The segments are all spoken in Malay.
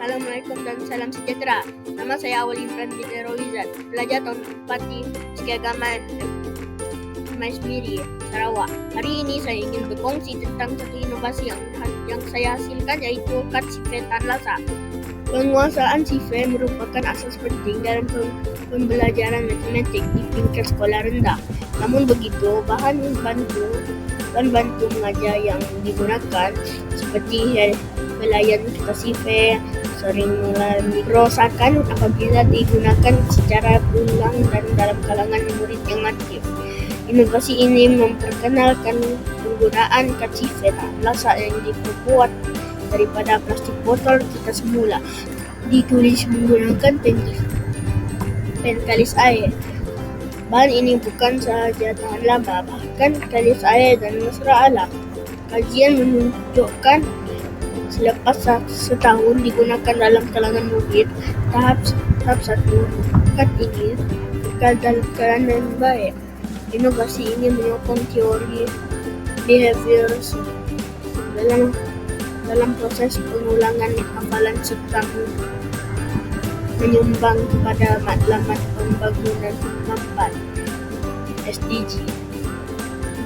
Assalamualaikum dan salam sejahtera. Nama saya Awal Imran bin Rawizat, pelajar tahun 4 di Sekiagama Maismiri, Sarawak. Hari ini saya ingin berkongsi tentang satu inovasi yang saya hasilkan, yaitu kad sifar tahan lasa. Penguasaan sifar merupakan asas penting dalam pembelajaran matematik di tingkat sekolah rendah. Namun begitu, bahan bantu mengajar yang digunakan seperti helaian kertas sifar sering mengalami kerosakan apabila digunakan secara berulang dan dalam kalangan murid yang aktif. Inovasi ini memperkenalkan penggunaan kad sifar tahan lasa yang dibuat daripada plastik botol kita semula, ditulis menggunakan pen kalis air. Bahan ini bukan sahaja tahan lama, bahkan kalis air dan mesra alam. Kajian menunjukkan selepas setahun digunakan dalam kalangan murid tahap 1, kad ini kekal dalam keadaan baik. Inovasi ini menyokong teori behaviorism dalam proses pengulangan hafalan serta menyumbang kepada matlamat pembangunan 4 SDG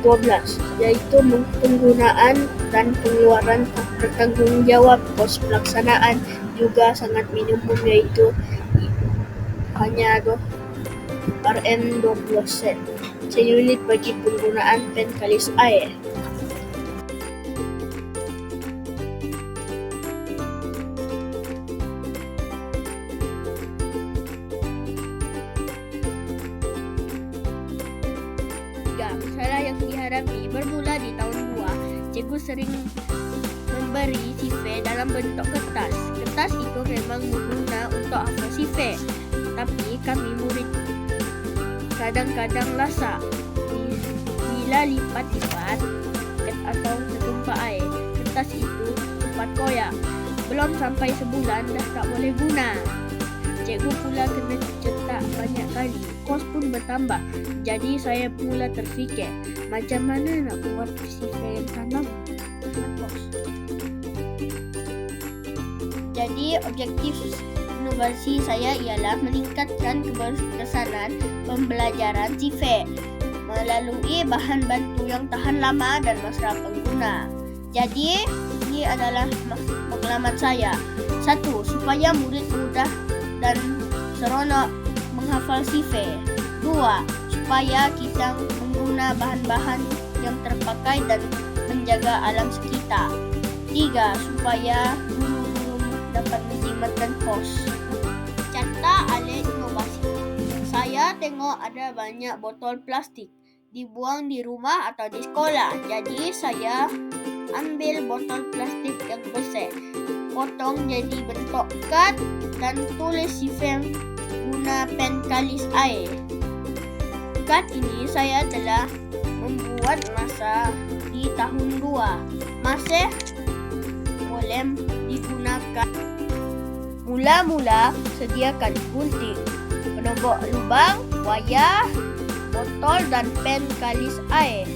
12, yaitu penggunaan dan pengeluaran bertanggungjawab. Kos pelaksanaan juga sangat minimum, yaitu hanya Rm20 seunit bagi penggunaan pen kalis air. Masalah yang dihadapi bermula di tahun 2. Cikgu sering memberi sifar dalam bentuk kertas. Kertas itu memang berguna untuk hafal sifar, tapi kami murid kadang-kadang lasa bila lipat-lipat atau tertumpah air. Kertas itu cepat koyak. Belum sampai sebulan dah tak boleh guna. Cikgu pula kena cetak banyak kali. Kos pun bertambah. Jadi saya pula terfikir, macam mana nak buat sifar yang tahan kos. Jadi objektif inovasi saya ialah meningkatkan keberkesanan pembelajaran sifar melalui bahan bantu yang tahan lama dan mesra pengguna. Jadi ini adalah matlamat saya. 1. Supaya murid mudah dan seronok menghafal sifar. 2. Supaya kita mengguna bahan-bahan yang terpakai dan menjaga alam sekitar. 3. Supaya guru dapat menjimatkan kos. Carta alih inovasi. Saya tengok ada banyak botol plastik dibuang di rumah atau di sekolah. Jadi saya ambil botol plastik yang besar, potong jadi bentuk kad dan tulis sifar guna pen kalis air. Kad ini saya telah membuat masa di tahun 2. Masih boleh digunakan. Mula-mula sediakan gunting, penobok lubang, wayar, botol dan pen kalis air.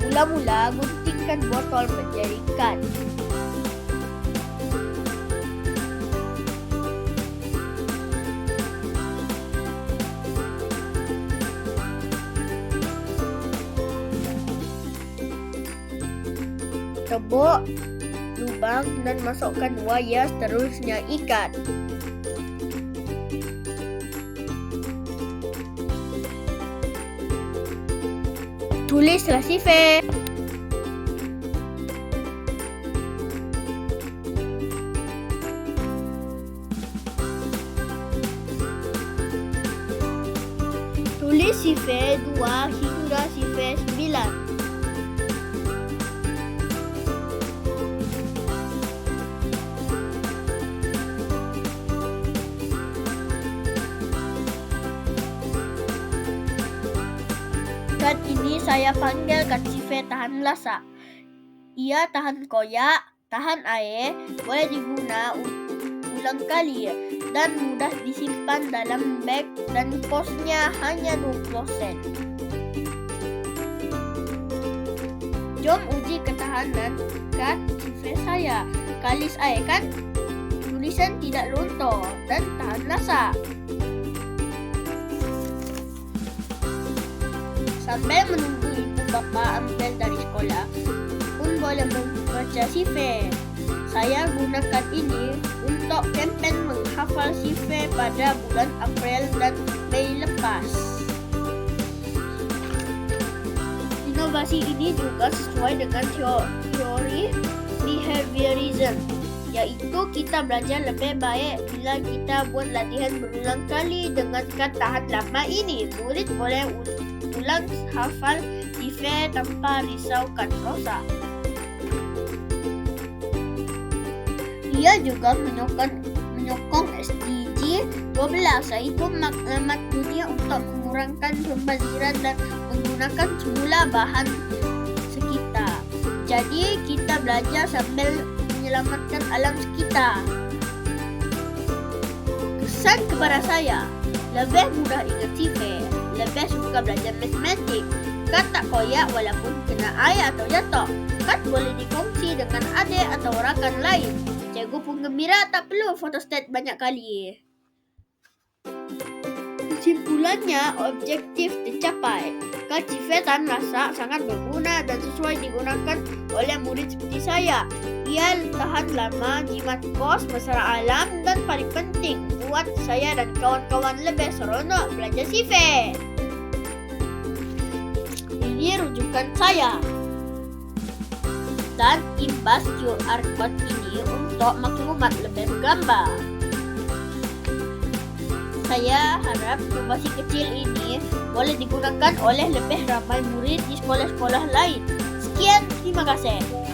Mula-mula guntingkan botol menjadi kad. Tebuk lubang dan masukkan wayar, seterusnya ikat. Tulislah sifar. Tulis sifar 2 hingga sifar 9. Kad ini saya panggil kad sifar tahan lasa. Ia tahan koyak, tahan air, boleh diguna ulang kali dan mudah disimpan dalam beg dan kosnya hanya 20 sen. Jom uji ketahanan kad sifar saya. Kalis air kan? tulisan tidak luntur dan tahan lasa. Sambil menunggu ibu bapa ambil dari sekolah, pun boleh membaca CV. Saya gunakan ini untuk kempen menghafal CV pada bulan April dan Mei lepas. Inovasi ini juga sesuai dengan teori behaviorism, yaitu kita belajar lebih baik bila kita buat latihan berulang kali. Dengan tahan lama ini, murid boleh ulang hafal CV tanpa risaukan rosak. Ia juga menyokong SDG 12, yaitu maklumat dunia untuk mengurangkan pembaziran dan menggunakan semula bahan sekitar. Jadi kita belajar sambil menyelamatkan alam sekitar. Kesan kepada saya, lebih mudah ingat CV, lebih suka belajar matematik, kad tak koyak walaupun kena air atau jatuh, kad boleh dikongsi dengan adik atau rakan lain. Cikgu pun gembira, tak perlu fotostat banyak kali. Kesimpulannya, objektif tercapai. Kad CV tahan lasa sangat berguna dan sesuai digunakan oleh murid seperti saya. Ia tahan lama, jimat kos, masalah alam, dan paling penting, buat saya dan kawan-kawan lebih seronok belajar CV. Ini rujukan saya. Dan imbas QR code ini untuk maklumat lebih bergambar. Saya harap inovasi kecil ini boleh digunakan oleh lebih ramai murid di sekolah-sekolah lain. Sekian, terima kasih.